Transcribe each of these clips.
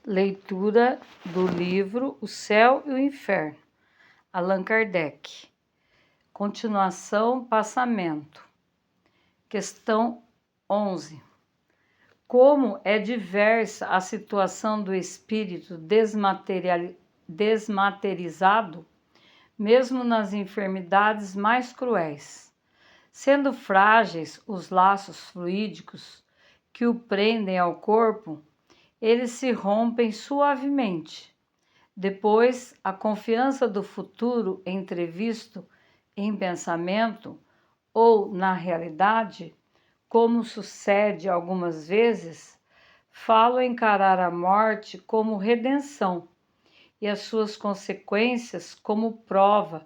Leitura do livro O Céu e o Inferno, Allan Kardec. Continuação, passamento. Questão 11. Como é diversa a situação do espírito desmaterizado, mesmo nas enfermidades mais cruéis, sendo frágeis os laços fluídicos que o prendem ao corpo, eles se rompem suavemente. Depois, a confiança do futuro entrevisto em pensamento ou na realidade, como sucede algumas vezes, falo encarar a morte como redenção e as suas consequências como prova,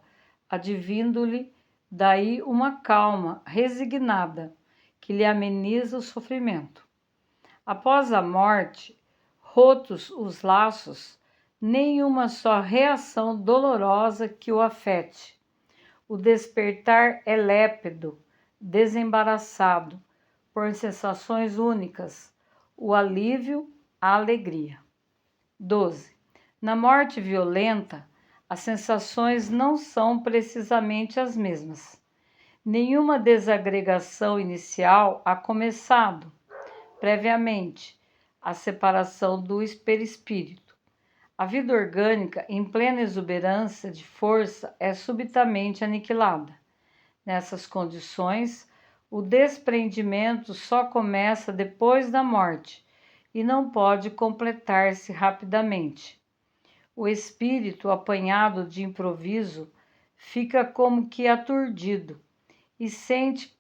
advindo-lhe daí uma calma resignada que lhe ameniza o sofrimento. Após a morte, rotos os laços, nenhuma só reação dolorosa que o afete. O despertar é lépido, desembaraçado, por sensações únicas, o alívio, a alegria. 12. Na morte violenta, as sensações não são precisamente as mesmas. Nenhuma desagregação inicial há começado, previamente, a separação do perispírito. A vida orgânica, em plena exuberância de força, é subitamente aniquilada. Nessas condições, o desprendimento só começa depois da morte e não pode completar-se rapidamente. O espírito, apanhado de improviso, fica como que aturdido e sente,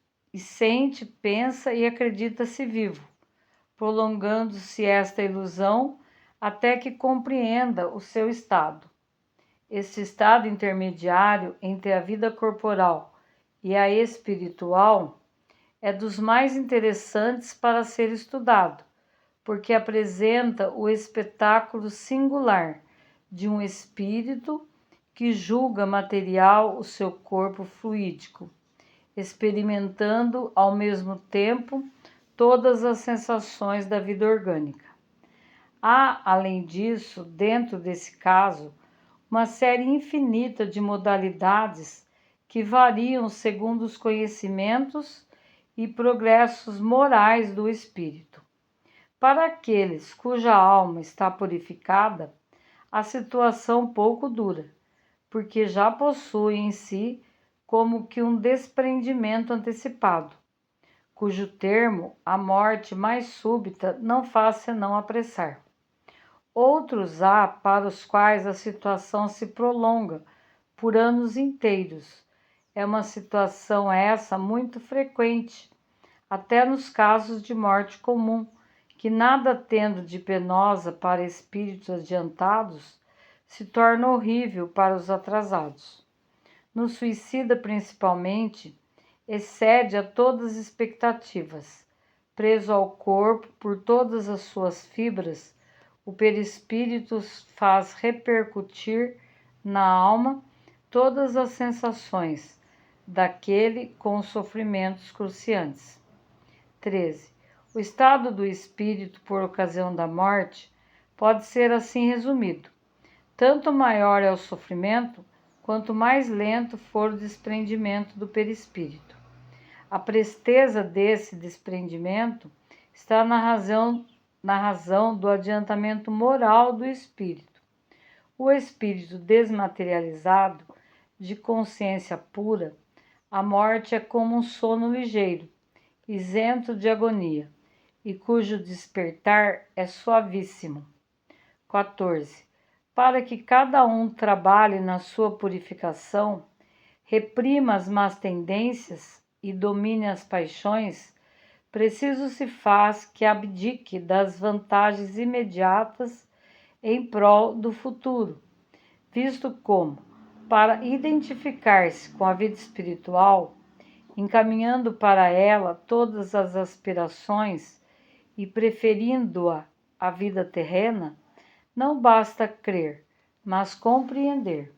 pensa e acredita-se vivo, prolongando-se esta ilusão até que compreenda o seu estado. Este estado intermediário entre a vida corporal e a espiritual é dos mais interessantes para ser estudado, porque apresenta o espetáculo singular de um espírito que julga material o seu corpo fluídico, experimentando ao mesmo tempo todas as sensações da vida orgânica. Há, além disso, dentro desse caso, uma série infinita de modalidades que variam segundo os conhecimentos e progressos morais do espírito. Para aqueles cuja alma está purificada, a situação pouco dura, porque já possuem em si como que um desprendimento antecipado, cujo termo, a morte mais súbita, não faz senão apressar. Outros há para os quais a situação se prolonga por anos inteiros. É uma situação essa muito frequente, até nos casos de morte comum, que nada tendo de penosa para espíritos adiantados, se torna horrível para os atrasados. No suicida, principalmente, excede a todas as expectativas. Preso ao corpo por todas as suas fibras, o perispírito faz repercutir na alma todas as sensações daquele com os sofrimentos cruciantes. 13. O estado do espírito por ocasião da morte pode ser assim resumido. Tanto maior é o sofrimento, quanto mais lento for o desprendimento do perispírito. A presteza desse desprendimento está na razão do adiantamento moral do espírito. O espírito desmaterializado, de consciência pura, a morte é como um sono ligeiro, isento de agonia, e cujo despertar é suavíssimo. 14. Para que cada um trabalhe na sua purificação, reprima as más tendências e domine as paixões, preciso se faz que abdique das vantagens imediatas em prol do futuro, visto como, para identificar-se com a vida espiritual, encaminhando para ela todas as aspirações e preferindo-a à vida terrena, não basta crer, mas compreender.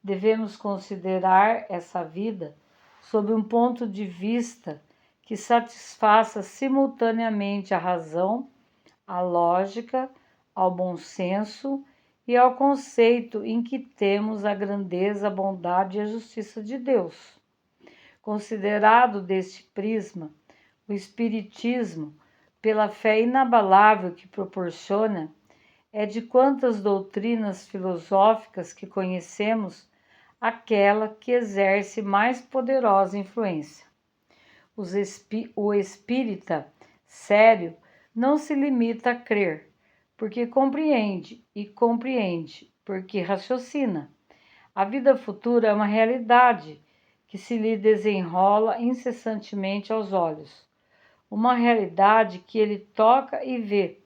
Devemos considerar essa vida sob um ponto de vista que satisfaça simultaneamente a razão, a lógica, ao bom senso e ao conceito em que temos a grandeza, a bondade e a justiça de Deus. Considerado deste prisma, o Espiritismo, pela fé inabalável que proporciona, é de quantas doutrinas filosóficas que conhecemos, aquela que exerce mais poderosa influência. O espírita sério não se limita a crer, porque compreende, e compreende, porque raciocina. A vida futura é uma realidade que se lhe desenrola incessantemente aos olhos. Uma realidade que ele toca e vê,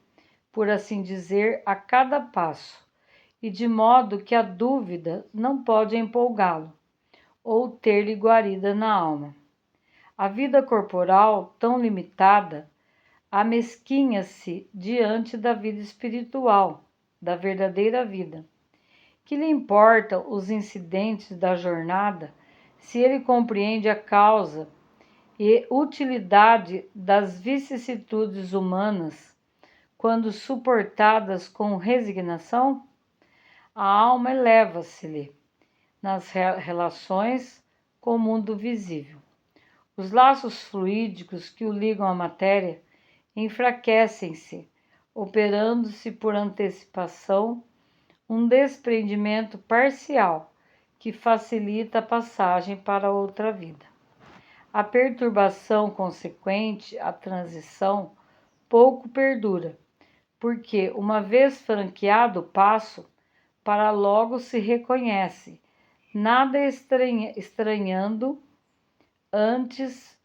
por assim dizer, a cada passo, e de modo que a dúvida não pode empolgá-lo, ou ter-lhe guarida na alma. A vida corporal, tão limitada, amesquinha-se diante da vida espiritual, da verdadeira vida. Que lhe importam os incidentes da jornada se ele compreende a causa e utilidade das vicissitudes humanas quando suportadas com resignação? A alma eleva-se-lhe nas relações com o mundo visível. Os laços fluídicos que o ligam à matéria enfraquecem-se, operando-se por antecipação um desprendimento parcial que facilita a passagem para outra vida. A perturbação consequente à transição pouco perdura, porque, uma vez franqueado o passo, para logo se reconhece, nada estranhando, antes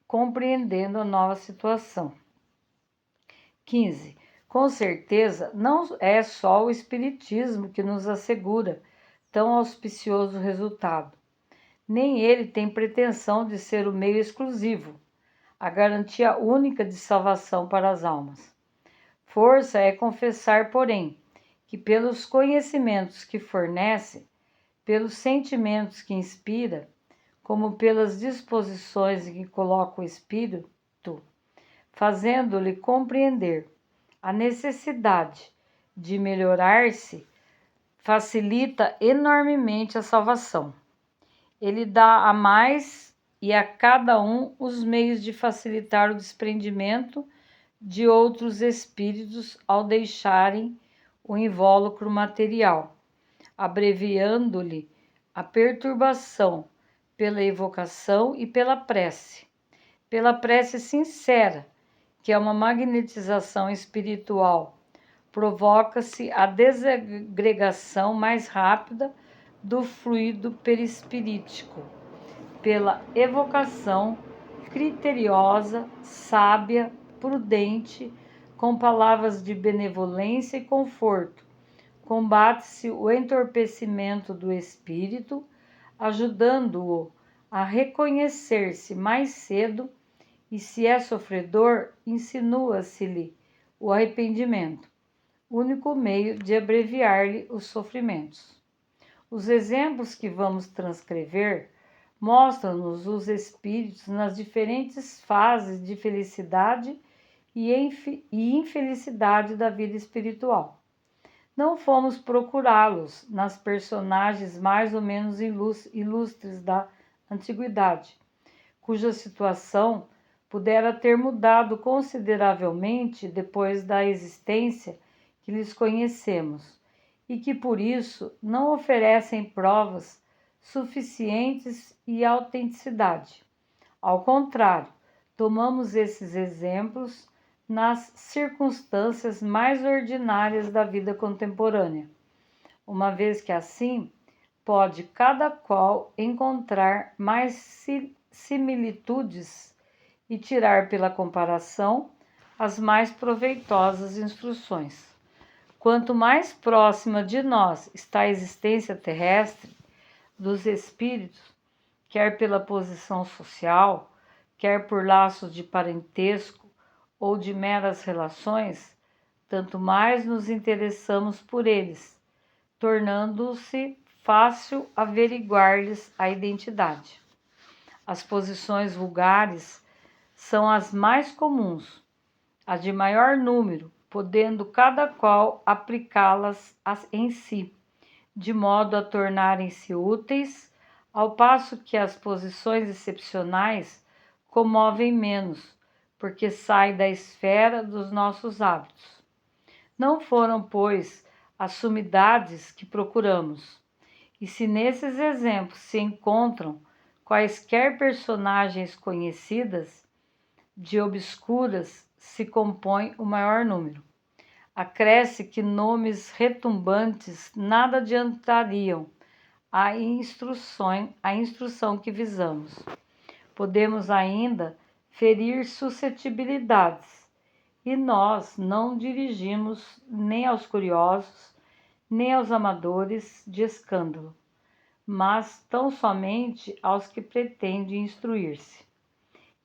compreendendo a nova situação. 15. Com certeza, não é só o Espiritismo que nos assegura tão auspicioso resultado. Nem ele tem pretensão de ser o meio exclusivo, a garantia única de salvação para as almas. Força é confessar, porém, que pelos conhecimentos que fornece, pelos sentimentos que inspira, como pelas disposições em que coloca o espírito, fazendo-lhe compreender a necessidade de melhorar-se, facilita enormemente a salvação. Ele dá a mais e a cada um os meios de facilitar o desprendimento de outros espíritos ao deixarem o invólucro material, abreviando-lhe a perturbação pela evocação e pela prece sincera, que é uma magnetização espiritual. Provoca-se a desagregação mais rápida do fluido perispirítico, pela evocação criteriosa, sábia, prudente, com palavras de benevolência e conforto. Combate-se o entorpecimento do espírito, ajudando-o a reconhecer-se mais cedo, e se é sofredor, insinua-se-lhe o arrependimento, único meio de abreviar-lhe os sofrimentos. Os exemplos que vamos transcrever mostram-nos os espíritos nas diferentes fases de felicidade e infelicidade da vida espiritual. Não fomos procurá-los nas personagens mais ou menos ilustres da antiguidade, cuja situação pudera ter mudado consideravelmente depois da existência que lhes conhecemos, e que por isso não oferecem provas suficientes e autenticidade. Ao contrário, tomamos esses exemplos nas circunstâncias mais ordinárias da vida contemporânea, uma vez que assim pode cada qual encontrar mais similitudes e tirar pela comparação as mais proveitosas instruções. Quanto mais próxima de nós está a existência terrestre dos espíritos, quer pela posição social, quer por laços de parentesco ou de meras relações, tanto mais nos interessamos por eles, tornando-se fácil averiguar-lhes a identidade. As posições vulgares são as mais comuns, as de maior número, podendo cada qual aplicá-las em si, de modo a tornarem-se úteis, ao passo que as posições excepcionais comovem menos, porque saem da esfera dos nossos hábitos. Não foram, pois, as sumidades que procuramos. E se nesses exemplos se encontram quaisquer personagens conhecidas, de obscuras se compõe o maior número. Acresce que nomes retumbantes nada adiantariam à instrução que visamos. Podemos ainda ferir suscetibilidades, e nós não dirigimos nem aos curiosos, nem aos amadores de escândalo, mas tão somente aos que pretendem instruir-se.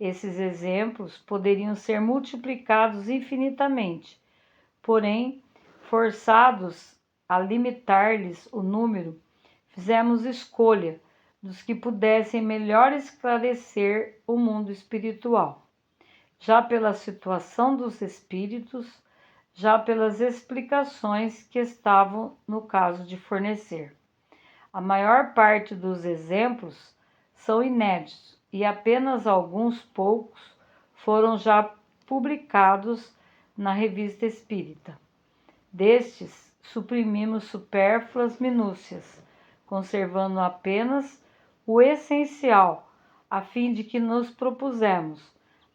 Esses exemplos poderiam ser multiplicados infinitamente, porém, forçados a limitar-lhes o número, fizemos escolha dos que pudessem melhor esclarecer o mundo espiritual, já pela situação dos espíritos, já pelas explicações que estavam no caso de fornecer. A maior parte dos exemplos são inéditos e apenas alguns poucos foram já publicados na Revista Espírita. Destes, suprimimos supérfluas minúcias, conservando apenas o essencial, a fim de que nos propusemos,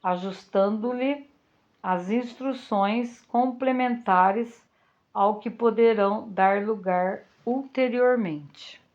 ajustando-lhe as instruções complementares ao que poderão dar lugar ulteriormente.